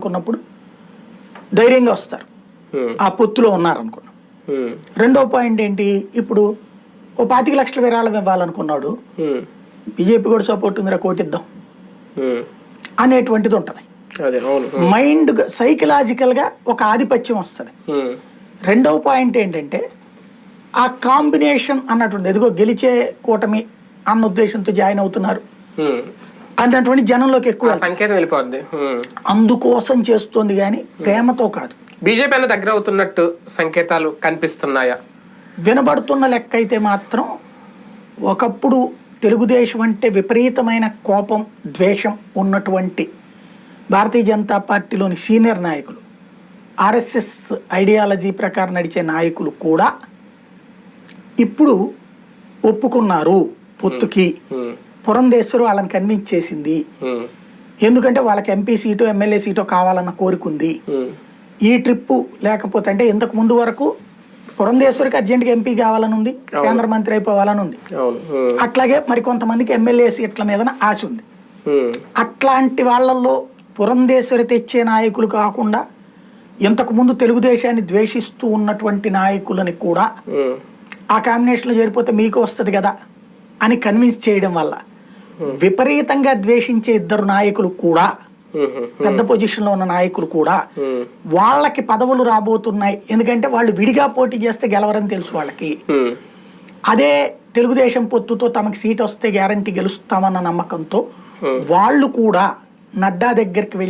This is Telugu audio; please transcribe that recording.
అనుకున్నప్పుడు ధైర్యంగా వస్తారు. ఆ పొత్తులో ఉన్నారనుకున్నాం. రెండో పాయింట్ ఏంటి, ఇప్పుడు ఓ 25 లక్షల విరాళం ఇవ్వాలనుకున్నాడు, బీజేపీ కూడా సపోర్ట్ ఉందిరా కోటిద్దాం అనేటువంటిది ఉంటుంది. మైండ్ సైకలాజికల్ గా ఒక ఆధిపత్యం వస్తుంది. రెండవ పాయింట్ ఏంటంటే ఆ కాంబినేషన్ అన్నటువంటి ఎదుగో గెలిచే కూటమి అన్న ఉద్దేశంతో జాయిన్ అవుతున్నారు అన్నటువంటి జనంలోకి ఎక్కువ సంకేతం వెళ్ళిపోద్ది. అందుకోసం చేస్తుంది కానీ ప్రేమతో కాదు. బీజేపీ అన్న దగ్గర అవుతున్నట్టు సంకేతాలు కనిపిస్తున్నాయా? వినబడుతున్న లెక్క అయితే మాత్రం ఒకప్పుడు తెలుగుదేశం అంటే విపరీతమైన కోపం ద్వేషం ఉన్నటువంటి భారతీయ జనతా పార్టీలోని సీనియర్ నాయకులు, ఆర్ఎస్ఎస్ ఐడియాలజీ ప్రకారం నడిచే నాయకులు కూడా ఇప్పుడు ఒప్పుకున్నారు పొత్తుకి. పురంధేశ్వరు వాళ్ళని కన్విన్స్ చేసింది. ఎందుకంటే వాళ్ళకి ఎంపీ సీటో ఎమ్మెల్యే సీటో కావాలన్న కోరికుంది. ఈ ట్రిప్పు లేకపోతే అంటే ఇంతకు ముందు వరకు పురంధేశ్వరికి అర్జెంట్గా ఎంపీ కావాలని ఉంది, కేంద్ర మంత్రి అయిపోవాలని ఉంది. అట్లాగే మరి కొంతమందికి ఎమ్మెల్యే సీట్ల మీద ఆశ ఉంది. అట్లాంటి వాళ్ళల్లో పురంధేశ్వరి తెచ్చే నాయకులు కాకుండా ఇంతకు ముందు తెలుగుదేశాన్ని ద్వేషిస్తూ ఉన్నటువంటి నాయకులని కూడా ఆ కాంబినేషన్లో చేరిపోతే మీకు వస్తుంది కదా అని కన్విన్స్ చేయడం వల్ల విపరీతంగా ద్వేషించే ఇద్దరు నాయకులు కూడా, పెద్ద పొజిషన్లో ఉన్న నాయకులు కూడా వాళ్ళకి పదవులు రాబోతున్నాయి. ఎందుకంటే వాళ్ళు విడిగా పోటీ చేస్తే గెలవరని తెలుసు వాళ్ళకి. అదే తెలుగుదేశం పొత్తుతో తమకి సీట్ వస్తే గ్యారంటీ గెలుస్తామన్న నమ్మకంతో వాళ్ళు కూడా నడ్డా దగ్గరికి వెళ్ళి